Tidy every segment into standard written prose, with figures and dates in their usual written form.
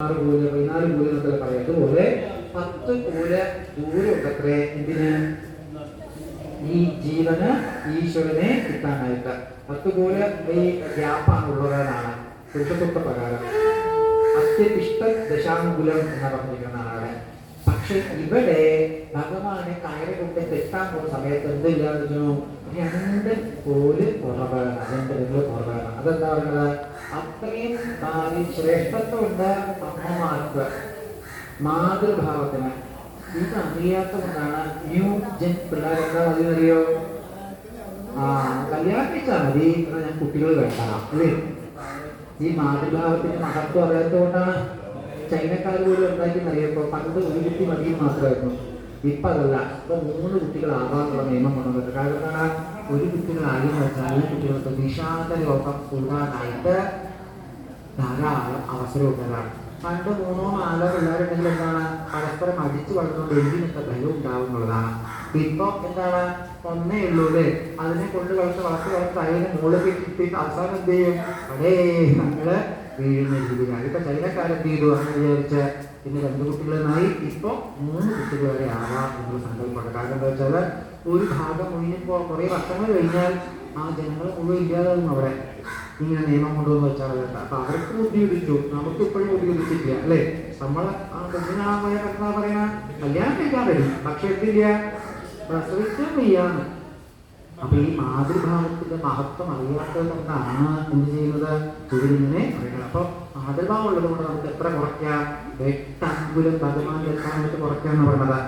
14 കൂല് എന്നൊക്കെ പറയാം. അതുപോലെ 10 കൂല് ദൂരം ഉണ്ടത്രേ എന്തിന്? ഈ ജീവന് ഈശ്വരനെ കിട്ടാനായിട്ട് 10 കൂല് ഈ ഗ്യാപ്പാണ് ഉള്ളതെന്നാണ് പുരുഷസൂക്ത പ്രകാരം. അത്യതിഷ്ഠ ദശാങ്കുലം എന്ന് പറഞ്ഞിരിക്കുന്നതാണ് അവിടെ. പക്ഷെ ഇവിടെ ഭഗവാനെ കയറി കൊണ്ട് തെറ്റാൻ പോകുന്ന സമയത്ത് എന്തില്ലായിരുന്നു? 2 കോല് കുറവാണ്, 2 വിരൽ കുറവാണ്. അതെന്താ പറയുന്നത്? അത്രയും ശ്രേഷ്ഠത്വമുണ്ട് അമ്മമാർക്ക്, മാതൃഭാവത്തിന്. ഇത് അറിയാത്ത കൊണ്ടാണ് ന്യൂ ജൻ പിള്ളേർ എന്താ മതിയെന്നറിയോ? കല്യാണം കഴിച്ചാൽ മതി എന്നാൽ ഞാൻ കുട്ടികൾ വേണ്ട അല്ലേ? ഈ മാതൃഭാവത്തിന്റെ മഹത്വം അറിയാത്തത് കൊണ്ടാണ്. ചൈനക്കാർ പോലും ഉണ്ടാക്കിയെന്നറിയപ്പോ പണ്ട് ഒരു കുട്ടി മതിയെന്ന് മാത്രമായിരുന്നു. ഇപ്പൊ അതല്ല, ഇപ്പൊ 3 കുട്ടികളാകാനുള്ള നിയമം കൊണ്ടുവന്നിട്ട്. കാരണം എന്താണ്? ഒരു കുട്ടികളായെന്ന് വെച്ചാൽ ഈ കുട്ടികൾക്ക് വിഷാദ രോഗം കൂടാനായിട്ട് ധാരാളം അവസരം ഉള്ളതാണ്. പണ്ട് 3 4 പിള്ളേരുണ്ടെങ്കിൽ എന്താണ്? പരസ്പരം അടിച്ചു വളർന്നുകൊണ്ട് എന്തിനൊക്കെ ബലം ഉണ്ടാവുന്നുള്ളതാണ്. ഇപ്പൊ എന്താണ്? ഒന്നേ ഉള്ളൂ അല്ലേ? അതിനെ കൊണ്ട് വളർത്ത് അതിനെ മുകളിൽ കിട്ടിയിട്ട് അവസാനം എന്ത് ചെയ്യും? അതേ ഞങ്ങള് വീഴുന്ന രീതിയിലാണ്. ഇപ്പൊ ചൈനക്കാരെന്ത് ചെയ്തു എന്ന് വിചാരിച്ച് പിന്നെ 2 കുട്ടികളായി ഇപ്പൊ 3 കുട്ടികൾ വരെ ആവാം എന്നുള്ള സങ്കല്പമുണ്ട്. കാരണം എന്താ വെച്ചാൽ ഒരു ഭാഗം മുഴുവനിപ്പോ കുറെ വർഷങ്ങൾ കഴിഞ്ഞാൽ ആ ജനങ്ങൾ മുഴുവൻ ഇല്ലാതാകും അവിടെ ഇങ്ങനെ നിയമം കൊണ്ടുവന്ന് വെച്ചാൽ. അപ്പൊ അവർക്ക് ബുദ്ധി ഉദിച്ചു, നമുക്ക് ഇപ്പോഴും ബുദ്ധി ഉദിച്ചിട്ടില്ല അല്ലേ? നമ്മള് ആ കുഞ്ഞിനായ കണ്ടാ പറയണ കല്യാണം കഴിക്കാൻ വരും, പക്ഷെ എന്തില്ല, പ്രസവിക്കാൻ വയ്യാന്ന്. അപ്പൊ ഈ മാതൃഭാവത്തിന്റെ മഹത്വം അറിയാത്തത് കൊണ്ടാണ് എന്ത് ചെയ്യുന്നത്? ഇവരിങ്ങനെ പറയുന്നത്. അപ്പൊ മാതൃഭാവം ഉള്ളത് കൊണ്ട് നമുക്ക് എത്ര കുറയ്ക്കാം? 8 അങ്കുലം ഭഗവാൻ എത്താനായിട്ട് കുറയ്ക്കാന്ന് പറയുന്നത്.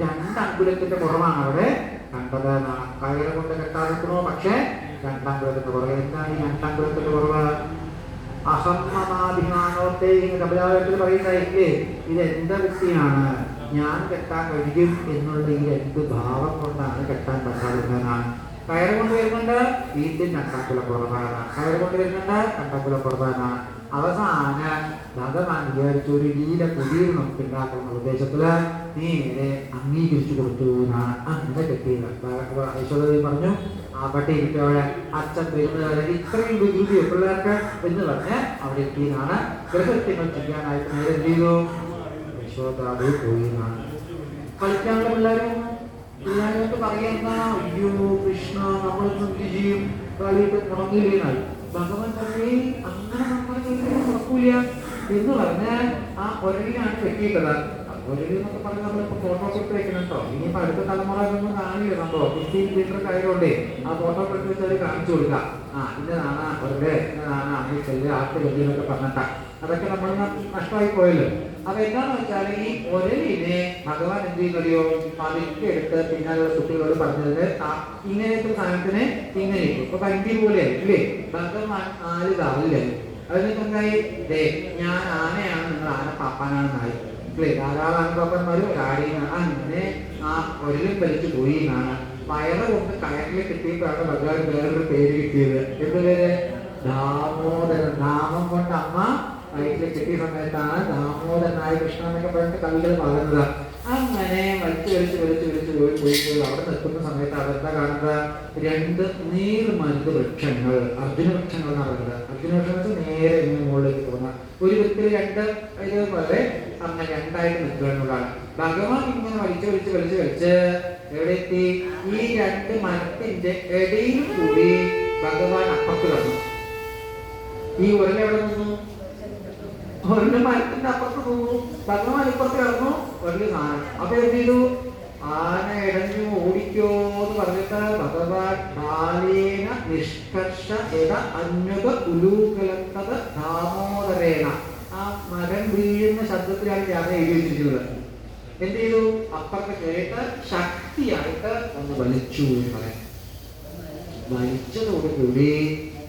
2 അങ്കുലത്തിന്റെ കുറവാണ് അവിടെ കണ്ടത്. കയറ് കൊണ്ട് കെട്ടാതിരിക്കണോ? പക്ഷെ 2 അങ്കുലത്തിന്റെ കുറവ്. എന്താണ് ഈ 2 അങ്കുലത്തിന്റെ കുറവ്? അഹമ്മമാഭിമാനോത്തെ കപിലാലയത്തിൽ പറയുന്നതായില്ലേ, ഇത് എന്റെ വൃത്തിയാണ്, ഞാൻ കെട്ടാൻ കഴിയും എന്നുള്ള ഈ 2 ഭാവം കൊണ്ടാണ് കെട്ടാൻ പറ്റാതിരുന്നതാണ്. കയറ് കൊണ്ട് വരുന്നുണ്ട്, വീണ്ടും 2 അങ്കുലം കുറവാണ്. കയറ് കൊണ്ട് വരുന്നുണ്ട്, 2 അങ്കുലം കുറവാണ്. അവസാന ഭഗവാൻ വിചാരിച്ചു ഒരു ലീല പുതിയൊരു നമുക്ക് ഉണ്ടാക്കുന്ന ഉദ്ദേശത്തില് നേരെ അംഗീകരിച്ചു കൊടുത്തു എന്നാണ് അങ്ങനെ കെട്ടിയത്. ഐശ്വര്യ പറഞ്ഞു അവിടെ ഇരിക്കവിടെ അച്ഛൻ വരുന്നത് ഇത്രയും വികൃതിയോ പിള്ളേർക്ക് എന്ന് പറഞ്ഞ് അവിടെ എത്തിയതാണ്. ഗൃഹത്യങ്ങൾ ചെയ്യാനായിട്ട് നേരെ എന്ത് ചെയ്തു? യശോദാവ് പോയി എന്നാണ്. കളിക്കാനുള്ള പിള്ളേർക്ക് പറയുന്ന അയ്യോ കൃഷ്ണ നമ്മളൊന്നും എന്ത് ചെയ്യും, കളിയിട്ട് മുടങ്ങില്ലേന്നായി. ഭഗവാൻ പറഞ്ഞേ അങ്ങനെ നമ്മളെ നടക്കൂല എന്ന് പറഞ്ഞ് ആ ഒരലിനാണ് കെട്ടിയിട്ടത്. ഒരലി എന്നൊക്കെ പറഞ്ഞ് നമ്മളിപ്പോ ഫോട്ടോ കൊടുത്ത് വെക്കണം കേട്ടോ. ഇനിയിപ്പോ അടുത്ത തലമുറ ഒന്നും കാണില്ല. സംഭവം 15 മീറ്റർ കയറുകൊണ്ടേ ആ ഫോട്ടോ കൊടുത്ത് വെച്ചാൽ കാണിച്ചു കൊടുക്കാം. ഇന്നതാണ് ഒരല്, ഇന്നതാണ് അങ്ങനെ ചെല്ല് ആട്ട് കെട്ടി എന്നൊക്കെ പറഞ്ഞിട്ടാ. അതൊക്കെ നമ്മൾ നഷ്ടമായി പോയല്ലോ. അപ്പൊ എന്താന്ന് വെച്ചാൽ ഈ ഒരലിനെ ഭഗവാൻ എന്ത് ചെയ്യുന്നറിയോ? പതുക്കെ എടുത്ത് പിന്നാലുള്ള കുട്ടികളോട് പറഞ്ഞത് ഇങ്ങനത്തെ സാധനത്തിന് ഇങ്ങനെ ഇപ്പൊ കണ്ടി പോലെ ഇല്ലേ? ഭഗവാൻ 4 കാലില്ലേ? അതിനൊക്കെ എന്തായി? ഞാൻ ആനയാണ്, നിങ്ങൾ ആന പാപ്പാനാണെന്നായി അല്ലേ? ധാരാളം ആനപ്പാപ്പന്മാരും ആടിയാണ്. അങ്ങനെ ആ ഒരലും വലിച്ചു പോയി എന്നാണ്. വയറ് കൊണ്ട് കയറിൽ കിട്ടിയപ്പോഴാണ് ഭഗവാൻ വേറൊരു പേര് കിട്ടിയത്. എന്ത് പേര്? ദാമോദരൻ. നാമം കൊണ്ട് അമ്മ വയറ്റിൽ കിട്ടിയ സമയത്താണ് ദാമോദരനായ കൃഷ്ണ എന്നൊക്കെ പറഞ്ഞിട്ട് കവികൾ പറയുന്നത്. അങ്ങനെ വലിച്ചു പോയി അവിടെ നിൽക്കുന്ന സമയത്ത് അതെന്താ കാണുന്നത്? 2 നീർമരുത് വൃക്ഷങ്ങൾ, അർജുന വൃക്ഷങ്ങൾ എന്ന് പറയുന്നത്. അർജുന വൃക്ഷം നേരെ ഇങ്ങനെ മുകളിലേക്ക് പോകുന്ന ഒരു വ്യക്തി 2 ഇതേപോലെ അങ്ങനെ 2ആയിട്ട് നിൽക്കുക എന്നുള്ളതാണ്. ഭഗവാൻ ഇങ്ങനെ വലിച്ച് എവിടെ എത്തി? ഈ 2 മരത്തിന്റെ ഇടയിൽ കൂടി ഭഗവാൻ അപ്പുറത്ത് കിടന്നു. ഈ ഉരൽ എവിടെ നിന്നു? ഒരല് മരത്തിന്റെ അപ്പുറത്ത് നിന്നു. ഭഗവാൻ ഇപ്പുറത്ത് കിടന്നു, ഒരു സാധനം. അപ്പൊ എന്ത് ചെയ്തു? ആന ഇടഞ്ഞു ഓടിക്കോ എന്ന് പറഞ്ഞിട്ട് ഭഗവാൻ ബാലേന നിഷ്കർഷ അന്വത ഉലൂകലത്തത് ദാമോദരേണ. ആ മരം വീഴുന്ന ശബ്ദത്തിലാണ് ഞാൻ എഴുതി വെച്ചിരിക്കുന്നത്. എന്ത് ചെയ്തു? അപ്പുറത്ത് കേട്ട് ശക്തിയായിട്ട് ഒന്ന് വലിച്ചു എന്ന് പറയാം. വലിച്ചതോടുകൂടി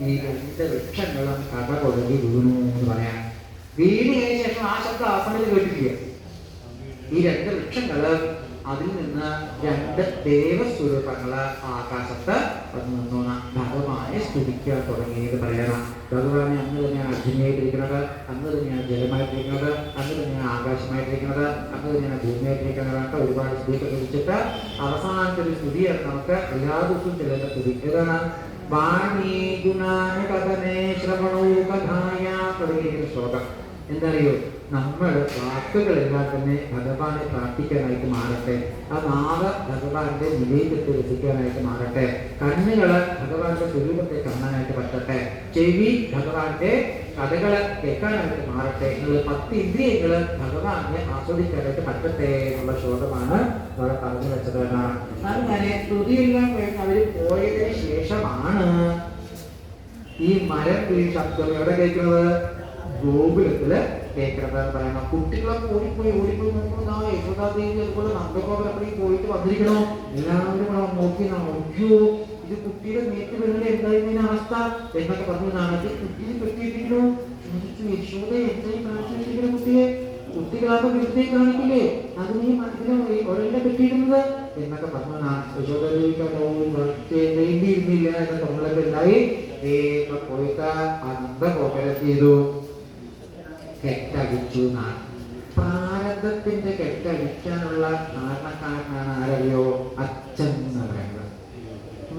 ഈ 2 വൃക്ഷങ്ങളും കട കൊടങ്ങി വീണു എന്ന് പറയാം. വീടിനു ശേഷം ആ ശബ്ദം അവസാനത്തിൽ കേട്ടിരിക്കുക. ഈ 2 വൃക്ഷങ്ങള് അതിൽ നിന്ന് 2 ദേവസ്വരൂപങ്ങള് ആകാശത്ത് നിന്നു ഭഗവാനെ സ്തുതിക്കാൻ തുടങ്ങിയത് പറയണം. ഭഗവാനെ അന്ന് തന്നെയാണ് അഗ്നിയായിട്ടിരിക്കുന്നത്, അന്ന് തന്നെയാണ് ജലമായിട്ടിരിക്കുന്നത്, അന്ന് തന്നെയാണ് ആകാശമായിട്ടിരിക്കുന്നത്, അന്ന് തന്നെയാണ് ഭൂമിയായിട്ടിരിക്കുന്നത്. ഒരുപാട് സ്തുതിയൊക്കെ കുറിച്ചിട്ട് അവസാനത്തെ ഒരു സ്തുതിയാണ് നമുക്ക് എല്ലാ ദിവസവും ചിലരുടെ സ്തുതി. ഏതാണ്? വാണീ ഗുണാനുകഥനേ ശ്രവണോ കഥായ തുടങ്ങിയ ശ്ലോകം. എന്താ അറിയോ? നമ്മൾ വാക്കുകളെല്ലാം തന്നെ ഭഗവാനെ പ്രാർത്ഥിക്കാനായിട്ട് മാറട്ടെ. ആ നാവ് ഭഗവാന്റെ നിലയിലെത്തി രസിക്കാനായിട്ട് മാറട്ടെ. കണ്ണുകൾ ഭഗവാന്റെ സ്വരൂപത്തെ കാണാനായിട്ട് പറ്റട്ടെ. ചെവി ഭഗവാന്റെ കഥകള് കേൾക്കാനായിട്ട് മാറട്ടെ. എന്നുള്ള 10 ഇന്ദ്രിയങ്ങൾ ഭഗവാനെ ആസ്വദിക്കാനായിട്ട് പറ്റട്ടെ എന്നുള്ള ശ്ലോകമാണ് അവിടെ പറഞ്ഞു വെച്ചത്. അങ്ങനെ സ്തുതിയെല്ലാം കഴിഞ്ഞ് അവര് പോയതിന് ശേഷമാണ് ഈ മരം ഈ ശബ്ദം എവിടെ കേൾക്കുന്നത്? ഗോകുലത്തില് കേൾക്കണത് പറയണം. കുട്ടികളൊക്കെ ഓടിപ്പോയി നോക്കുന്ന യശോദാദേവി അതുപോലെ നന്ദഗോപുരപ്പടി പോയിട്ട് വന്നിരിക്കണോ? എല്ലാവരും കൂടെ നോക്കി അയ്യോ ഇത് കുട്ടിയുടെ മേറ്റ് വീഴുന്ന എന്തായിരുന്നു അവസ്ഥ എന്നൊക്കെ പറഞ്ഞു. നാളെ കുട്ടിയെ പറ്റിയിരിക്കണോ? യശോദ എന്തായി കാണിച്ചിരിക്കുന്ന കുട്ടിയെ? കുട്ടികളാകുമ്പോൾ വിരുദ്ധയെ കാണിക്കില്ലേ? അത് നീ ഒരല്ലേ പറ്റിയിരുന്നത് എന്നൊക്കെ പറഞ്ഞു. യശോദാദേവിക്കുന്നില്ല എന്ന തോന്നലൊക്കെ ഉണ്ടായി. പോയിട്ട് ആ നന്ദഗോപുരം ചെയ്തു കെട്ടടിച്ചു. പ്രാരബ്ധത്തിന്റെ കെട്ടടിക്കാനുള്ള കാരണക്കാരനാണ് ആരറിയോ? അച്ഛൻ എന്ന് പറയുന്നത്.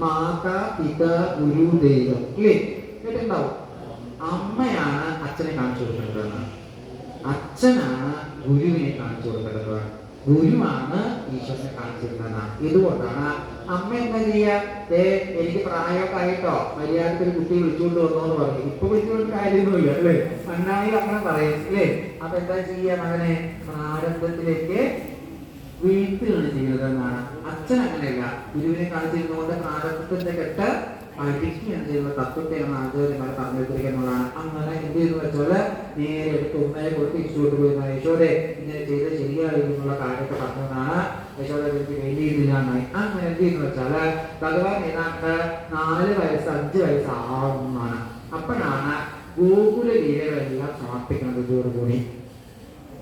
മാതാ പിത ഗുരു ദൈവം ഇല്ലേ? കേട്ടുണ്ടാവും. അമ്മയാണ് അച്ഛനെ കാണിച്ചു കൊടുക്കേണ്ടതെന്ന്, അച്ഛനാണ് ഗുരുവിനെ കാണിച്ചു കൊടുക്കേണ്ടത്, ഗുരുവാണ് ഈശ്വരനെ കാണിച്ചിരുന്നതെന്ന്. ഇതുകൊണ്ടാണ് അമ്മ എന്താ ചെയ്യാ? എനിക്ക് പ്രായമൊക്കെ ആയിട്ടോ മര്യാദക്ക് ഒരു കുട്ടി വിളിച്ചുകൊണ്ട് വന്നോന്ന് പറയും. ഇപ്പൊ വിളിച്ചുകൊണ്ട് കാര്യമൊന്നുമില്ല അല്ലേ? മണ്ണാണെങ്കിൽ അങ്ങനെ പറയും അല്ലേ? അപ്പൊ എന്താ ചെയ്യാ? മകനെ പ്രാരബ്ധത്തിലേക്ക് വീഴ്ത്തുകയാണ് ചെയ്യുന്നതെന്നാണ്. അച്ഛൻ അങ്ങനെയല്ല, ഗുരുവിനെ കാണിച്ചിരുന്നുകൊണ്ട് പ്രാരബ്ധത്തിന്റെ കെട്ട് പഠിക്കുകയാണ് ചെയ്യുന്ന തത്വത്തെയാണ് ആചാര്യന്മാർ പറഞ്ഞു വെച്ചിരിക്കുന്നതാണ്. അങ്ങനെ എന്ത് ചെയ്തു വെച്ചാല് നേരെ എടുത്ത് ഉമ്മയെ കൊടുത്ത് ഇഷ്ടോട്ട് പോയി യശോദെ ഇങ്ങനെ ചെയ്ത് ശരിയായിരുന്നുള്ള കാര്യമൊക്കെ പറഞ്ഞതാണ്. യശോദ എനിക്ക് വേണ്ടിയിരുന്നില്ലാന്നായി. അങ്ങനെ എന്ത് ചെയ്യുന്നു വെച്ചാല് ഭഗവാൻ ഏതാണ്ട് 4 വയസ്സ് 5 വയസ്സാവുന്നതാണ്. അപ്പോഴാണ് ഗോകുല ലീലകളെല്ലാം സമർപ്പിക്കുന്നത് ഇതോടുകൂടി.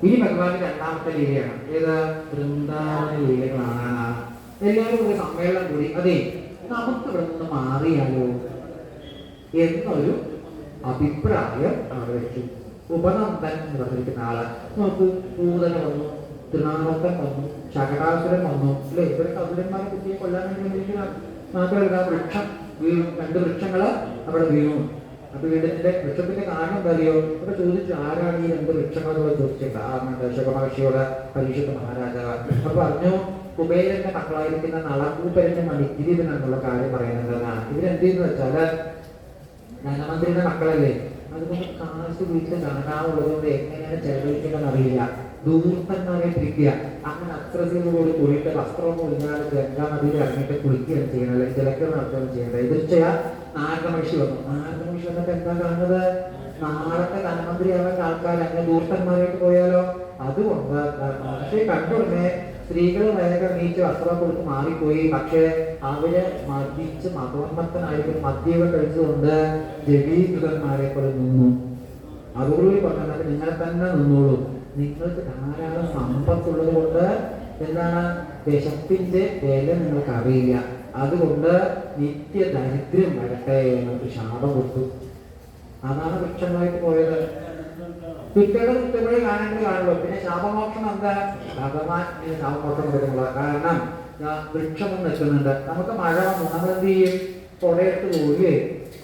ഇനി ഭഗവാന്റെ 2ാമത്തെ ലീലയാണ്. ഏത്? വൃന്ദാവന ലീലകളാണ്. എല്ലാവരും ഒരു സമ്മേളനം കൂടി അതെ നമുക്ക് ഇവിടെ നിന്ന് മാറിയാലോ എന്നൊരു അഭിപ്രായം അവിടെ വെച്ചു. ഉപനന്ദൻ എന്ന് പറഞ്ഞിരിക്കുന്ന ആള് നമുക്ക് പൂതന വന്നു, തൃണാമത്തൻ വന്നു, ശകടാസുരൻ വന്നു അല്ലെ? ഇവരൊക്കെ അസുരന്മാരെ കുട്ടിയെ കൊല്ലാൻ വേണ്ടി മാത്രമല്ല വൃക്ഷം വീണു. 2 വൃക്ഷങ്ങള് അവിടെ വീണു. അപ്പൊ വീടിന്റെ വൃക്ഷത്തിന്റെ കാരണം എന്താ അറിയോ? അപ്പൊ ചോദിച്ചു ആരാണ് ഈ 2 വൃക്ഷങ്ങളോട് ചോദിച്ചിട്ടുണ്ട് ശുഭമഹർഷിയോട് പരീക്ഷിച്ച മഹാരാജാവ്. അപ്പൊ പറഞ്ഞു കുബേരന്റെ മക്കളായിരിക്കുന്ന നളകൂപരന്റെ മണിഗിരിവനെന്നുള്ള കാര്യം പറയുന്നതാണ്. ഇവരെന്ത് ചെയ്യുന്ന വെച്ചാല് ധനമന്ത്രിയുടെ മക്കളല്ലേ, അതുകൊണ്ട് കാശ് വീട്ടിൽ കാണാവുള്ളതുകൊണ്ട് എങ്ങനെയാണ് ചെലവഴിക്കേണ്ടതെന്ന് അറിയില്ല. ദൂർത്തന്മാരെ പിടിക്കുക. അങ്ങനെ അസ്ത്രസീനോട് കൂടിയിട്ട് വസ്ത്രമൊന്നും ഇല്ലാതെ ഗംഗാ നദിയിൽ ഇറങ്ങിയിട്ട് കുളിക്കുകയാണ് ചെയ്യുന്നത്, അല്ലെങ്കിൽ ജലക്രമം നടത്തുകയാണ് ചെയ്യുന്നത്. എതിർച്ചയ നാരദമഹർഷി വന്നു. നാരദമഹർഷി വന്നിട്ട് എന്താ കാണുന്നത്? നാളത്തെ ധനമന്ത്രിയാവാൻ ആൾക്കാർ അങ്ങനെ ദൂർത്തന്മാരായിട്ട് പോയാലോ? അതുകൊണ്ട് മഹർഷി കണ്ടുടനെ സ്ത്രീകൾ വേഗം നീച്ച് വസ്ത്രം കൊടുത്ത് മാറിപ്പോയി. പക്ഷെ അവര് മതിച്ച് മതോന്മത്തനായിട്ട് മദ്യമൊക്കെ കഴിച്ചുകൊണ്ട് ജഡീകൃതന്മാരെ പോലെ നിന്നു. അതോടുകൂടി പറഞ്ഞാൽ നിങ്ങളെ തന്നെ നിന്നോളൂ, നിങ്ങൾക്ക് ധാരാളം സമ്പത്തുള്ളത് കൊണ്ട് എന്താണ് വിശപ്പിന്റെ വില നിങ്ങൾക്ക് അറിയില്ല, അതുകൊണ്ട് നിത്യ ദരിദ്രം വരട്ടെ എന്നൊരു ശാപം കൊടുത്തു. അതാണ് വൃക്ഷങ്ങളായിട്ട് പോയത്. കുട്ടികളെ കുട്ടികളെ കാണേണ്ടത് കാണുള്ളൂ. പിന്നെ ശാപമോക്ഷം എന്താ? ഭഗവാൻ ശാപമോക്ഷം കൊടുക്കുന്നത്. കാരണം വൃക്ഷമൊന്നും നിൽക്കുന്നുണ്ട്. നമുക്ക് മഴ വന്നു, നമ്മൾ എന്ത് ചെയ്യും? കൊടയെടുത്ത് പോകില്ലേ?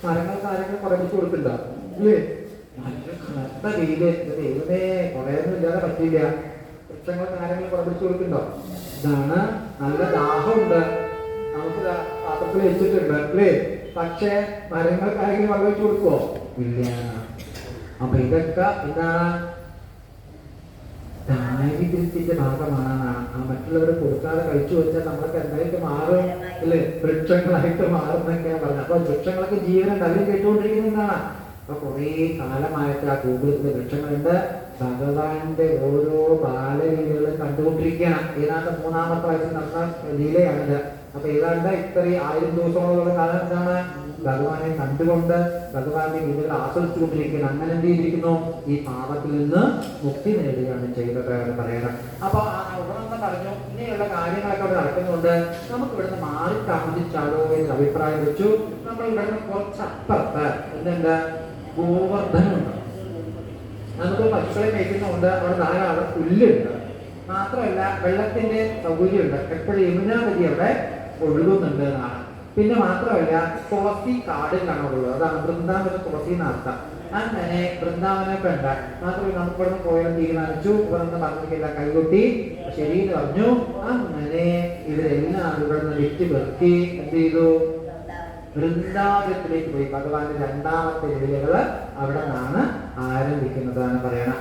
മരങ്ങൾക്ക് ആരെങ്കിലും കുറപ്പിച്ച് കൊടുക്കണ്ട അല്ലേ? നല്ല കനത്ത വെയില്, ദൈവമേ കൊടയൊന്നും ഇല്ലാതെ പറ്റില്ല. വൃക്ഷങ്ങൾക്ക് ആരെങ്കിലും കുറപ്പിച്ച് കൊടുക്കണ്ടോ? ഇതാണ്. നല്ല ദാഹമുണ്ട്, നമുക്ക് പാത്രത്തിൽ വെച്ചിട്ടുണ്ട് അല്ലേ? പക്ഷെ മരങ്ങൾക്ക് ആരെങ്കിലും വെള്ളം വെച്ച് കൊടുക്കുവോ? ഇല്ല. അപ്പൊ ഇതൊക്കെ എന്താണ്? ദാരിദ്ര്യത്തിന്റെ ഭാഗമാണ്. ആ മറ്റുള്ളവർ കൊടുക്കാതെ കഴിച്ചു വെച്ചാൽ നമ്മൾക്ക് എന്തായിട്ട് മാറും അല്ലേ? വൃക്ഷങ്ങളായിട്ട് മാറുന്നൊക്കെയാണ് പറഞ്ഞത്. അപ്പൊ വൃക്ഷങ്ങളൊക്കെ ജീവനുണ്ട്, അവരും കേട്ടുകൊണ്ടിരിക്കുന്നതാണ്. അപ്പൊ കുറെ കാലമായിട്ട് ആ ഗോകുലത്തിലെ വൃക്ഷങ്ങളുണ്ട്. ഭഗവാന്റെ ഓരോ ബാലലീലകളും കണ്ടുകൊണ്ടിരിക്കുകയാണ്. ഏതാണ്ട് 3ാമത്തെ വയസ്സിൽ നടന്ന ലീലയാണിത്. അപ്പൊ ഏതാണ്ട് ഇത്രയും 1000 ദിവസങ്ങളോളം കാലം എന്താണ്? ഭഗവാനെ കണ്ടുകൊണ്ട് ഭഗവാന്റെ ലീലകൾ ആസ്വദിച്ചുകൊണ്ടിരിക്കുകയാണ്. അങ്ങനെ എന്ത് ചെയ്തിരിക്കുന്നു? ഈ പാപത്തിൽ നിന്ന് മുക്തി നേടുകയാണ് ചെയ്തത് എന്ന് പറയണം. അപ്പൊ ഉടനെ പറഞ്ഞു ഇങ്ങനെയുള്ള കാര്യങ്ങളൊക്കെ അവിടെ നടക്കുന്നുണ്ട്, നമുക്ക് ഇവിടുന്ന് മാറി താമസിച്ചാലോ എന്ന് അഭിപ്രായം വെച്ചു. നമ്മൾ ഇവിടുന്ന് കുറച്ചപ്പുറത്ത് എന്തുണ്ട്? ഗോവർദ്ധനുണ്ട്. നമുക്ക് പശുക്കളെ മേയ്ക്കുന്നുണ്ട്. അവിടെ ധാരാളം പുല്ലുണ്ട്. മാത്രമല്ല വെള്ളത്തിന്റെ സൗകര്യമുണ്ട്. എപ്പോഴും യമുനാ നദി അവിടെ ഒഴുകുന്നുണ്ട് എന്നാണ്. പിന്നെ മാത്രമല്ല തുളസി കാടുകളാണ് ഉള്ളത്. അതാണ് വൃന്ദാവന തുളസി എന്നർത്ഥം. അങ്ങനെ വൃന്ദാവനെ കണ്ട മാത്രമല്ല നമുക്ക് ഇവിടുന്ന് പോയാൽ തീരുമാനിച്ചു. ഇവിടുന്ന് പറഞ്ഞില്ല, കൈകൊട്ടി ശരി എന്ന് പറഞ്ഞു. അങ്ങനെ ഇവരെല്ലാവരും ഇവിടുന്ന് വിറ്റ് പെറുക്കി എന്ത് ചെയ്തു? വൃന്ദാവനത്തിലേക്ക് പോയി. ഭഗവാന്റെ രണ്ടാമത്തെ ലീലകള് അവിടെ നിന്നാണ് ആരംഭിക്കുന്നതാണ് പറയണം.